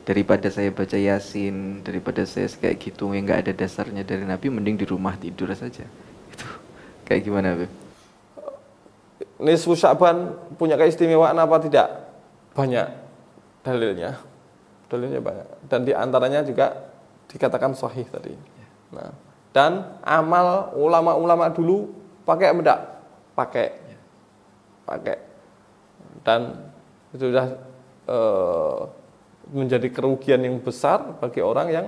daripada saya baca Yasin, daripada saya kayak gitu yang nggak ada dasarnya dari Nabi, mending di rumah tidur saja. Itu kayak gimana, Beb? Nisfu Sya'ban punya keistimewaan apa tidak? Banyak dalilnya. Dalilnya banyak. Dan diantaranya juga dikatakan sahih tadi. Nah, dan amal ulama-ulama dulu pakai apa enggak? Pakai. Pakai. Dan itu sudah menjadi kerugian yang besar bagi orang yang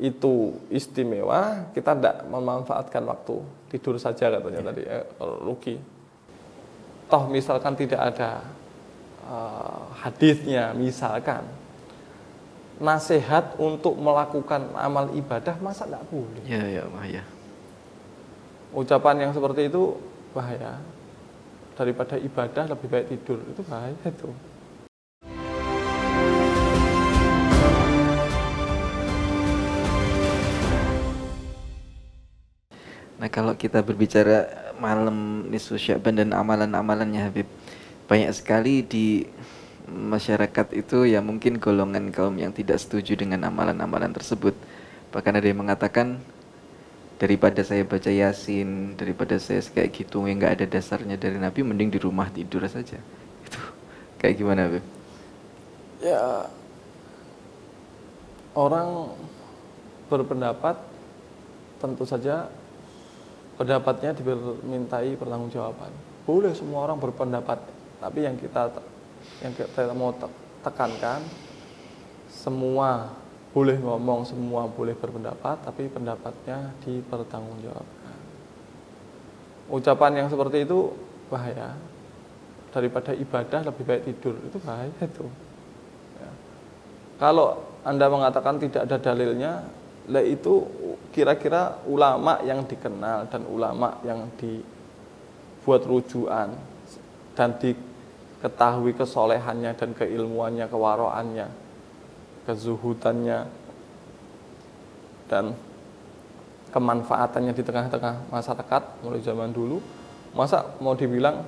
itu istimewa, kita tidak memanfaatkan waktu tidur saja katanya tadi, kalau rugi. Toh misalkan tidak ada hadisnya, misalkan nasihat untuk melakukan amal ibadah, masa tidak boleh? Ya, bahaya. Ucapan yang seperti itu bahaya. Daripada ibadah lebih baik tidur, itu bahaya itu. Nah, kalau kita berbicara malam nisfu Sya'ban dan amalan-amalannya, Habib, banyak sekali di masyarakat itu ya mungkin golongan kaum yang tidak setuju dengan amalan-amalan tersebut. Bahkan ada yang mengatakan, daripada saya baca Yasin, daripada saya kayak gitu yang nggak ada dasarnya dari Nabi, mending di rumah tidur saja. Itu kayak gimana, Habib? Ya, orang berpendapat tentu saja pendapatnya dimintai pertanggungjawaban. Boleh semua orang berpendapat, tapi yang kita mau tekankan, semua boleh ngomong, semua boleh berpendapat, tapi pendapatnya dipertanggungjawabkan. Ucapan yang seperti itu bahaya. Daripada ibadah lebih baik tidur, itu bahaya itu. Ya. Kalau Anda mengatakan tidak ada dalilnya, lah itu kira-kira ulama yang dikenal dan ulama yang dibuat rujukan dan diketahui kesolehannya dan keilmuannya, kewaraannya, kezuhudannya dan kemanfaatannya di tengah-tengah masyarakat mulai zaman dulu, masa mau dibilang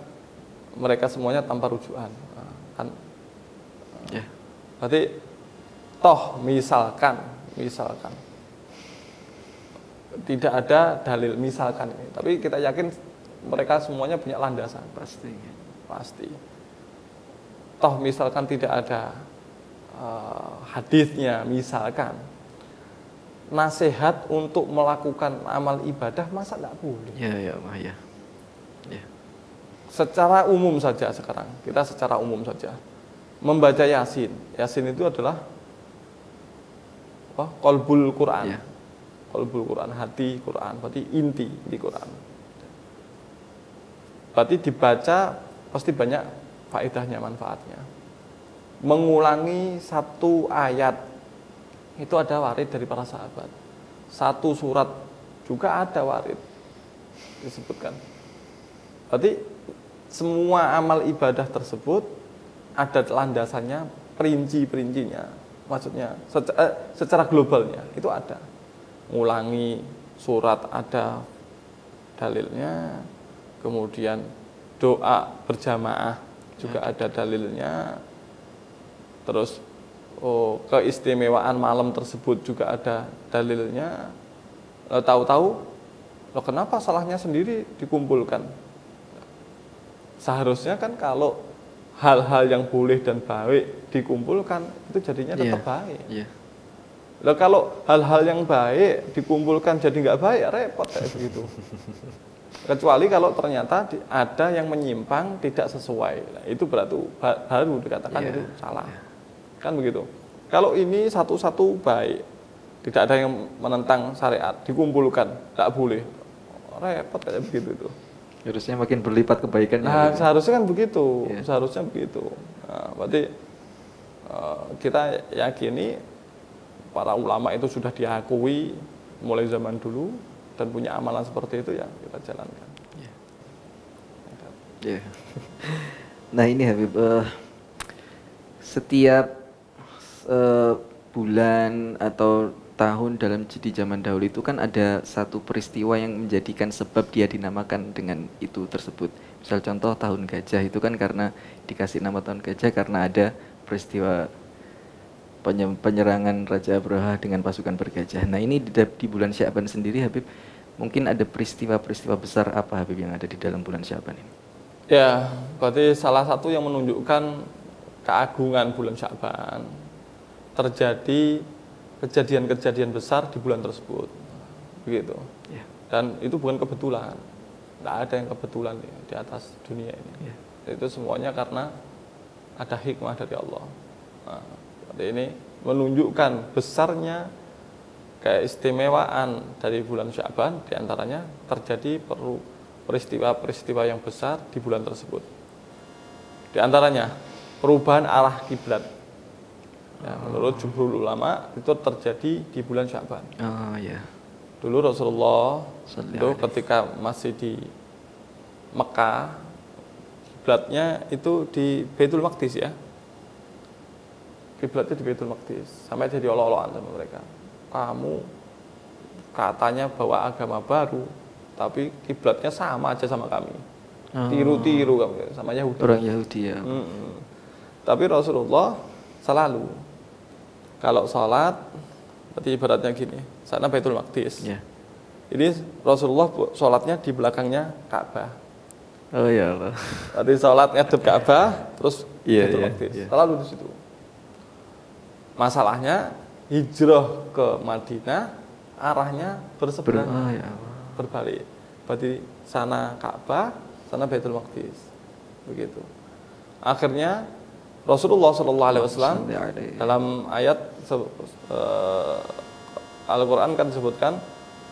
mereka semuanya tanpa rujukan? Kan berarti toh misalkan tidak ada dalil misalkan ini, tapi kita yakin mereka semuanya punya landasan pasti. Toh misalkan tidak ada hadisnya, misalkan nasihat untuk melakukan amal ibadah, masa tidak boleh? Ya, bahaya. Ya. Secara umum saja sekarang, kita secara umum saja membaca Yasin. Yasin itu adalah qalbul Quran. Ya. Qalbul Quran, hati Quran, berarti inti Quran. Berarti dibaca pasti banyak faedahnya, manfaatnya. Mengulangi satu ayat itu ada warid dari para sahabat. Satu surat juga ada warid disebutkan. Berarti semua amal ibadah tersebut ada landasannya, perinci-perincinya. Maksudnya secara globalnya itu ada. Ngulangi surat ada dalilnya, kemudian doa berjamaah juga ada dalilnya, terus keistimewaan malam tersebut juga ada dalilnya. Tahu-tahu kenapa salahnya sendiri dikumpulkan? Seharusnya kan kalau hal-hal yang boleh dan baik dikumpulkan, itu jadinya tetap baik. Lah kalau hal-hal yang baik dikumpulkan jadi nggak baik, repot kayak begitu. Kecuali kalau ternyata ada yang menyimpang tidak sesuai, nah, itu berarti baru dikatakan itu salah. Kan begitu. Kalau ini satu-satu baik, tidak ada yang menentang syariat, dikumpulkan, nggak boleh, repot kayak begitu itu. Harusnya makin berlipat kebaikannya. Nah, seharusnya kan begitu, seharusnya begitu. Nah, berarti kita yakini para ulama itu sudah diakui mulai zaman dulu dan punya amalan seperti itu, ya kita jalankan. Nah ini Habib, setiap bulan atau tahun dalam di zaman dahulu itu kan ada satu peristiwa yang menjadikan sebab dia dinamakan dengan itu tersebut. Misal contoh tahun gajah itu kan karena dikasih nama tahun gajah karena ada peristiwa penyerangan Raja Abraha dengan pasukan bergajah. Nah ini di bulan Sya'ban sendiri Habib, mungkin ada peristiwa-peristiwa besar apa Habib yang ada di dalam bulan Sya'ban ini? Ya, berarti salah satu yang menunjukkan keagungan bulan Sya'ban, terjadi kejadian-kejadian besar di bulan tersebut, begitu. Ya. Dan itu bukan kebetulan, tidak ada yang kebetulan di atas dunia ini. Ya. Itu semuanya karena ada hikmah dari Allah. Nah, ini menunjukkan besarnya keistimewaan dari bulan Sya'ban, diantaranya terjadi peristiwa-peristiwa yang besar di bulan tersebut. Di antaranya perubahan arah kiblat. Ya, menurut jumhur ulama itu terjadi di bulan Sya'ban. Oh ya. Dulu Rasulullah itu ketika masih di Mekah, kiblatnya itu di Baitul Maqdis ya. Kiblatnya di Baitul Maqdis, sampai jadi olok-olokan sama mereka. Kamu katanya bawa agama baru, tapi kiblatnya sama aja sama kami. Tiru-tiru kamu sama Yahudi. Orang Yahudi ya. Tapi Rasulullah selalu kalau sholat, berarti ibaratnya gini, sana Baitul Maqdis. Yeah. Ini Rasulullah sholatnya di belakangnya Ka'bah. Oh ya Allah. Berarti sholat ngadep Ka'bah, terus Baitul Maqdis. Selalu di situ. Masalahnya hijrah ke Madinah, arahnya berseberangan, berbalik. Berarti sana Ka'bah, sana Baitul Maqdis. Begitu. Akhirnya Rasulullah SAW dalam ayat Al-Quran kan disebutkan,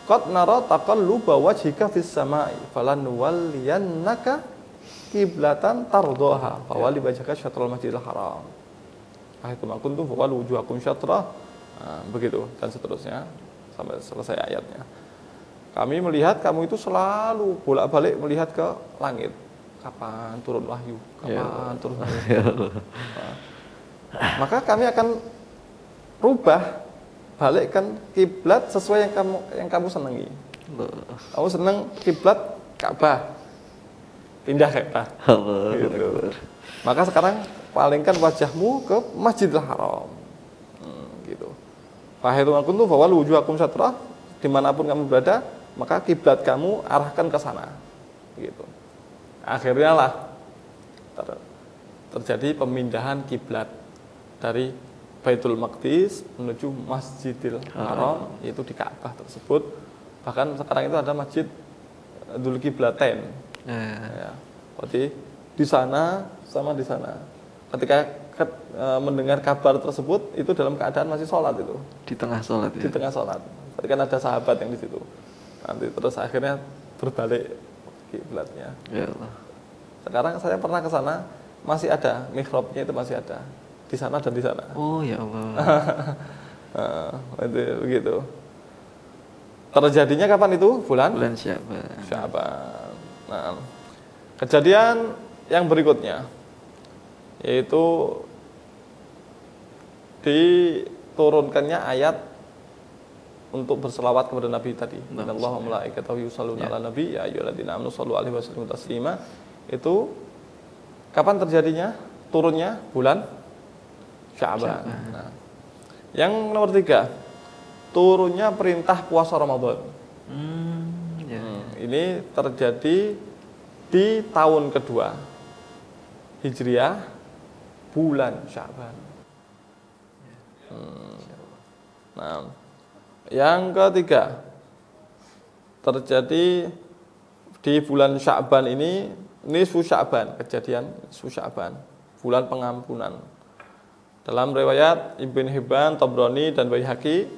qad nara taqalluba wajhika fis sama'i falanuwalliyannaka qiblatan tardaha fawalli wajhaka syatrul masjidil haram. Haitsu ma kuntum fawallu wujuhakum syatrah. Begitu dan seterusnya sampai selesai ayatnya. Kami melihat kamu itu selalu bolak-balik melihat ke langit. Kapan turun wahyu? Kapan turun wahyu? Maka kami akan rubah, balikkan kiblat sesuai yang kamu senangi. Kamu senang kiblat Ka'bah, pindah Ka'bah. Gitu. Maka sekarang palingkan wajahmu ke Masjidil Haram. Gitu. Fahaitu kuntum fawallu wujuhakum syatrah, dimanapun kamu berada, maka kiblat kamu arahkan ke sana. Gitu. Akhirnya lah terjadi pemindahan kiblat dari Baitul Maqdis menuju Masjidil Haram, yaitu di Ka'bah tersebut. Bahkan sekarang itu ada Masjid Dzul Qiblatain. Ya, berarti di sana sama di sana. Ketika mendengar kabar tersebut, itu dalam keadaan masih sholat itu. Di tengah sholat ya? Di tengah sholat. Berarti kan ada sahabat yang di situ. Nanti terus akhirnya berbalik kiblatnya. Ya Allah. Sekarang saya pernah ke sana, masih ada mihrabnya, itu masih ada di sana dan di sana. Oh ya Allah. Itu begitu. Terjadinya kapan itu? Bulan Sya'ban. Nah, kejadian yang berikutnya yaitu diturunkannya ayat untuk berselawat kepada Nabi tadi. Innallaha wa malaikatahu yusholluna 'alan nabi ya ayyuhalladzina amanu shollu 'alaihi wa sallimu taslima. Itu kapan terjadinya? Turunnya bulan Sya'ban. Nah, yang nomor 3, turunnya perintah puasa Ramadan. Ini terjadi di tahun kedua Hijriah, bulan Sya'ban. Nah, yang ketiga terjadi di bulan Sya'ban ini nisfu Sya'ban, kejadian nisfu Sya'ban, bulan pengampunan. Dalam riwayat Ibn Hibban, Tabrani dan Baihaqi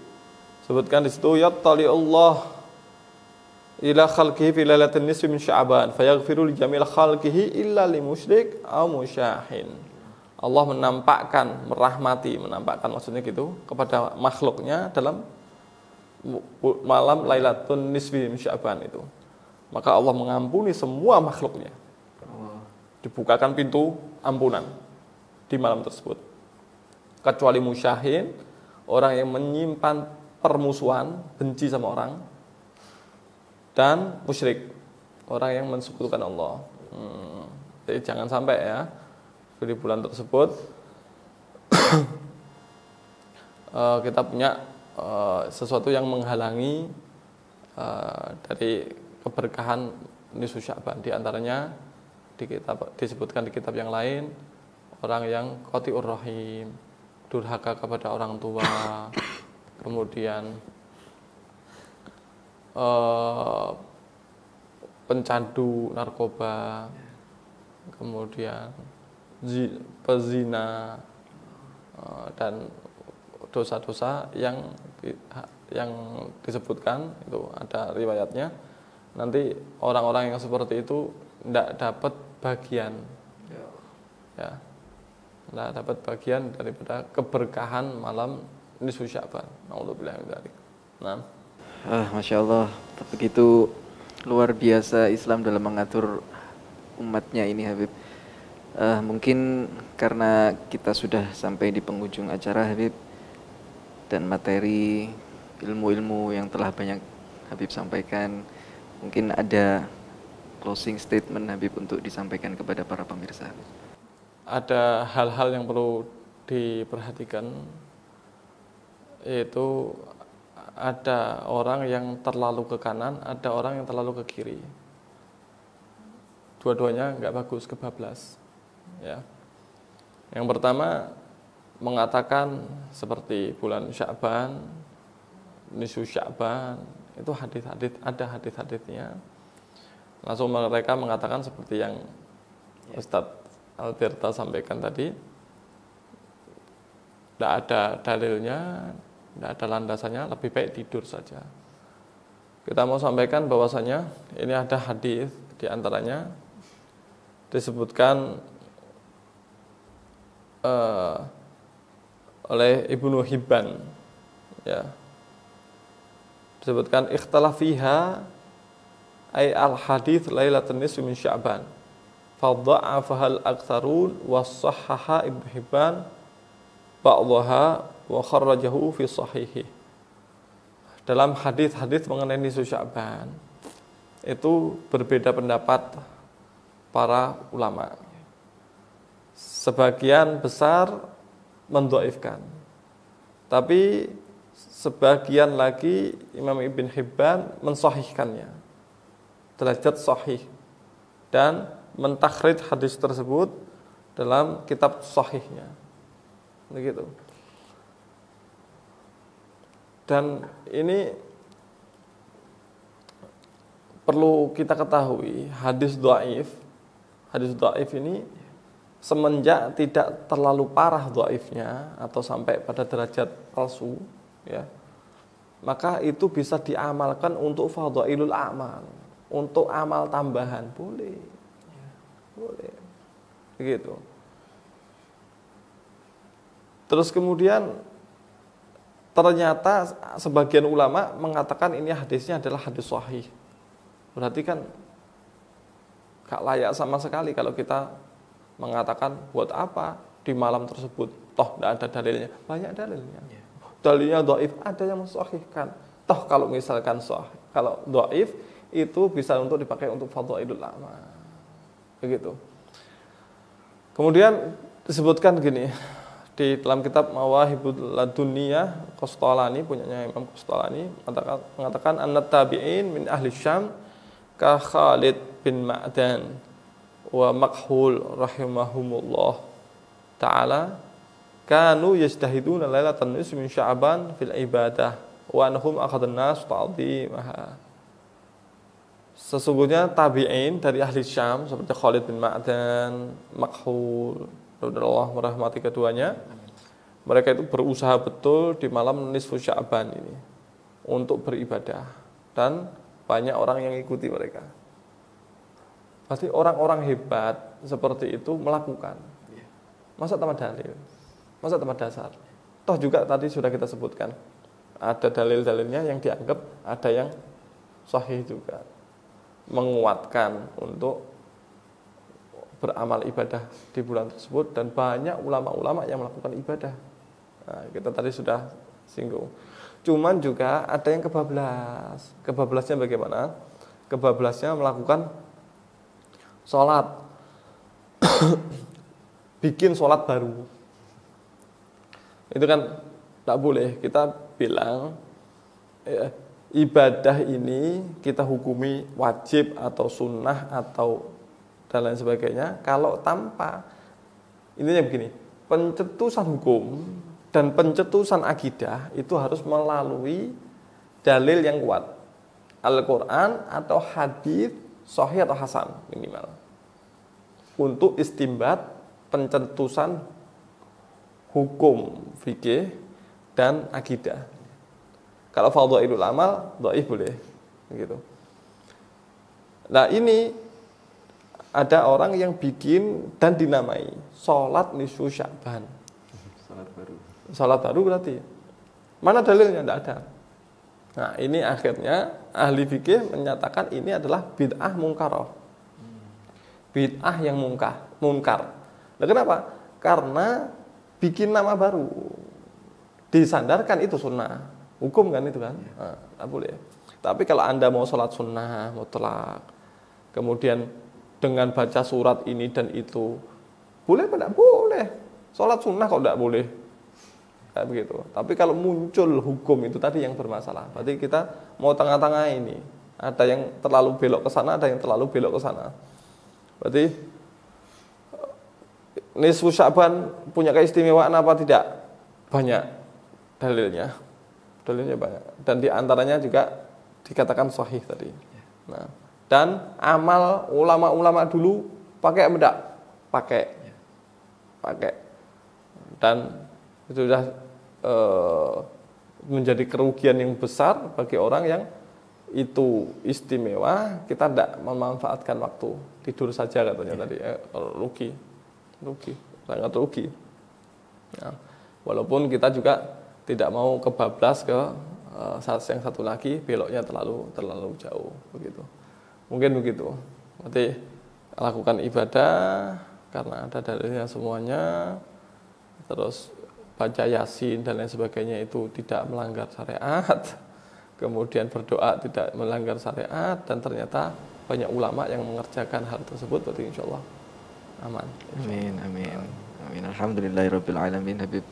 sebutkan di situ yattali'ullah ila khalqihi fi lailatin nisfi min Sya'ban fayaghfiru li jamil khalqihi illa li musyrik aw musyahin. Allah menampakkan maksudnya gitu kepada makhluknya dalam malam Lailatul Nisfi min Sya'ban itu. Maka Allah mengampuni semua makhluknya. Dibukakan pintu ampunan di malam tersebut. Kecuali musyahin, orang yang menyimpan permusuhan, benci sama orang, dan musyrik, orang yang mensekutukan Allah. Jadi jangan sampai ya di bulan tersebut kita punya sesuatu yang menghalangi dari keberkahan nisfu Sya'ban. Di antaranya disebutkan di kitab yang lain, orang yang qati'ur rahim, durhaka kepada orang tua, kemudian pencandu narkoba, kemudian pezina, dan dosa-dosa yang disebutkan itu ada riwayatnya. Nanti orang-orang yang seperti itu tidak dapat bagian, ya, tidak dapat bagian daripada keberkahan malam nisfu Sya'ban. Nauzubillah min dzalik. Nah, Masya Allah, begitu luar biasa Islam dalam mengatur umatnya ini, Habib. Mungkin karena kita sudah sampai di penghujung acara, Habib, dan materi ilmu-ilmu yang telah banyak Habib sampaikan, mungkin ada closing statement Habib untuk disampaikan kepada para pemirsa. Ada hal-hal yang perlu diperhatikan, yaitu ada orang yang terlalu ke kanan, ada orang yang terlalu ke kiri. Dua-duanya nggak bagus, kebablas. Ya. Yang pertama mengatakan seperti bulan Sya'ban, nisfu Sya'ban, itu ada hadis-hadisnya. Langsung mereka mengatakan seperti yang Ustadz Alberta sampaikan tadi, tidak ada dalilnya, tidak ada landasannya, lebih baik tidur saja. Kita mau sampaikan bahwasanya ini ada hadis, di antaranya disebutkan oleh Ibnu Hibban, ya, disebutkan ikhtalaf fiha ay al hadits lailatul nisfi min Sya'ban fadha'afaha al aktsarun wa sahhaha Ibnu Hibban ba'daha wa kharrajahu fi sahihi. Dalam hadis-hadis mengenai nisfu Sya'ban itu berbeda pendapat para ulama. Sebagian besar mendhaifkan, tapi sebagian lagi Imam Ibn Hibban mensahihkannya, derajat sahih, dan mentakhrij hadis tersebut dalam kitab sahihnya. Begitu. Dan ini perlu kita ketahui, hadis dhaif ini semenjak tidak terlalu parah dhaifnya atau sampai pada derajat palsu, ya, maka itu bisa diamalkan untuk fadhailul amal, untuk amal tambahan, boleh, boleh, begitu. Terus kemudian ternyata sebagian ulama mengatakan ini hadisnya adalah hadis sahih. Berarti kan gak layak sama sekali kalau kita mengatakan buat apa di malam tersebut, toh tidak ada dalilnya. Banyak dalilnya. Dalilnya dhaif, ada yang mensahihkan. Toh kalau misalkan sahih, kalau dhaif itu bisa untuk dipakai untuk fadhailul amal. Begitu. Kemudian disebutkan gini, di dalam kitab Mawahibul Laduniyah Qastalani, punyanya Imam Qastalani, mengatakan annat tabi'in min ahli Syam ka Khalid bin Ma'dan wa Makhul rahimahumullah ta'ala kanu yajtahiduna lailatan nisfi min Sya'ban fil ibadah wa anhum akhadun nas ta'dhimaha. Sesungguhnya tabi'in dari ahli Syam seperti Khalid bin Ma'dan, Makhul, Allah merahmati keduanya, mereka itu berusaha betul di malam nisfu Sya'ban ini untuk beribadah, dan banyak orang yang ikuti mereka. Pasti orang-orang hebat seperti itu melakukan. Masa tanpa dalil? Masa tanpa dasar? Toh juga tadi sudah kita sebutkan, ada dalil-dalilnya yang dianggap ada yang sahih juga, menguatkan untuk beramal ibadah di bulan tersebut, dan banyak ulama-ulama yang melakukan ibadah. Nah, kita tadi sudah singgung. Cuman juga ada yang kebablas. Kebablasnya bagaimana? Kebablasnya melakukan sholat, bikin sholat baru. Itu kan Tidak boleh kita bilang ibadah ini kita hukumi wajib atau sunnah atau dan lain sebagainya kalau tanpa, intinya begini, pencetusan hukum dan pencetusan akidah itu harus melalui dalil yang kuat, Al-Quran atau hadis sahih atau hasan minimal, untuk istimbat pencetusan hukum fikih dan akidah. Kalau fadhailul amal dhaif boleh gitu. Nah, ini ada orang yang bikin dan dinamai salat nisfu Sya'ban. Salat baru berarti. Mana dalilnya? Tidak ada. Nah, ini akhirnya ahli fikih menyatakan ini adalah bid'ah mungkarah. Bid'ah yang mungkar. Nah, kenapa? Karena bikin nama baru. Disandarkan itu sunnah. Hukum kan itu kan? Nah, boleh. Tapi kalau Anda mau sholat sunnah mutlak, kemudian dengan baca surat ini dan itu, boleh apa tidak? Boleh. Sholat sunnah kok tidak boleh? Kayak begitu. Tapi kalau muncul hukum itu tadi yang bermasalah, berarti kita mau tengah-tengah ini. Ada yang terlalu belok ke sana, ada yang terlalu belok ke sana. Berarti nisfu Sya'ban punya keistimewaan apa tidak? Banyak dalilnya. Dalilnya banyak. Dan diantaranya juga dikatakan sahih tadi. Nah, dan amal ulama-ulama dulu pakai apa enggak? Pakai. Dan itu sudah menjadi kerugian yang besar bagi orang yang itu istimewa, kita tidak memanfaatkan waktu, tidur saja katanya tadi. Rugi, sangat rugi. Nah, walaupun kita juga tidak mau kebablas ke yang satu lagi, beloknya terlalu jauh begitu. Mungkin begitu. Berarti lakukan ibadah karena ada dalilnya semuanya. Terus baca Yasin dan lain sebagainya itu tidak melanggar syariat. Kemudian berdoa tidak melanggar syariat, dan ternyata banyak ulama yang mengerjakan hal tersebut, berarti insyaallah aman. Amin. Alhamdulillahirabbil alamin. Habib,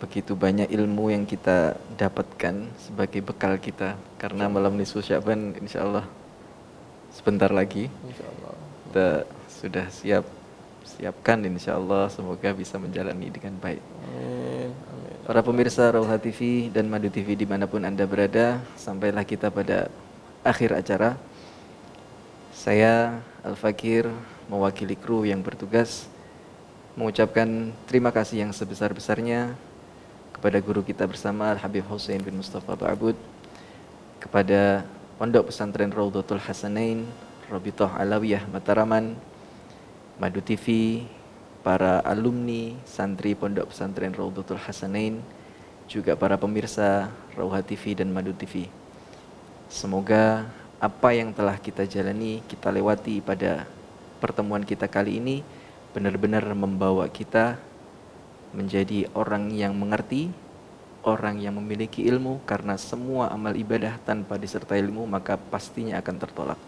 begitu banyak ilmu yang kita dapatkan sebagai bekal kita karena malam nisfu Sya'ban insyaallah sebentar lagi. Insyaallah. Kita sudah siapkan insyaallah, semoga bisa menjalani dengan baik. Amin. Para pemirsa Rauha TV dan Madu TV dimanapun Anda berada, sampailah kita pada akhir acara. Saya Al-Fakir mewakili kru yang bertugas mengucapkan terima kasih yang sebesar-besarnya kepada guru kita bersama Al-Habib Husain bin Mustafa Ba'bud, kepada Pondok Pesantren Raudhatul Hasanain, Rabithah Alawiyah Mataraman, Madu TV, para alumni santri Pondok Pesantren Raudhatul Hasanain, juga para pemirsa Rauha TV dan Madu TV. Semoga apa yang telah kita jalani, kita lewati pada pertemuan kita kali ini benar-benar membawa kita menjadi orang yang mengerti, orang yang memiliki ilmu, karena semua amal ibadah tanpa disertai ilmu maka pastinya akan tertolak.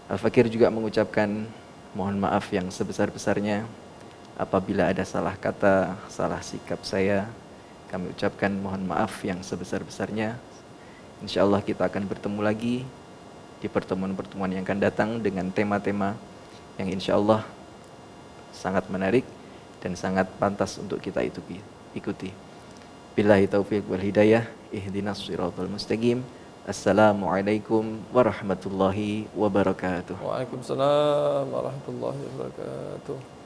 Al-Fakir juga mengucapkan mohon maaf yang sebesar-besarnya apabila ada salah kata, salah sikap saya. Kami ucapkan mohon maaf yang sebesar-besarnya. InsyaAllah kita akan bertemu lagi di pertemuan-pertemuan yang akan datang dengan tema-tema yang InsyaAllah sangat menarik dan sangat pantas untuk kita ikuti. Billahi taufiq wal hidayah, ihdinas siratal mustaqim. Assalamualaikum warahmatullahi wabarakatuh. Waalaikumsalam warahmatullahi wabarakatuh.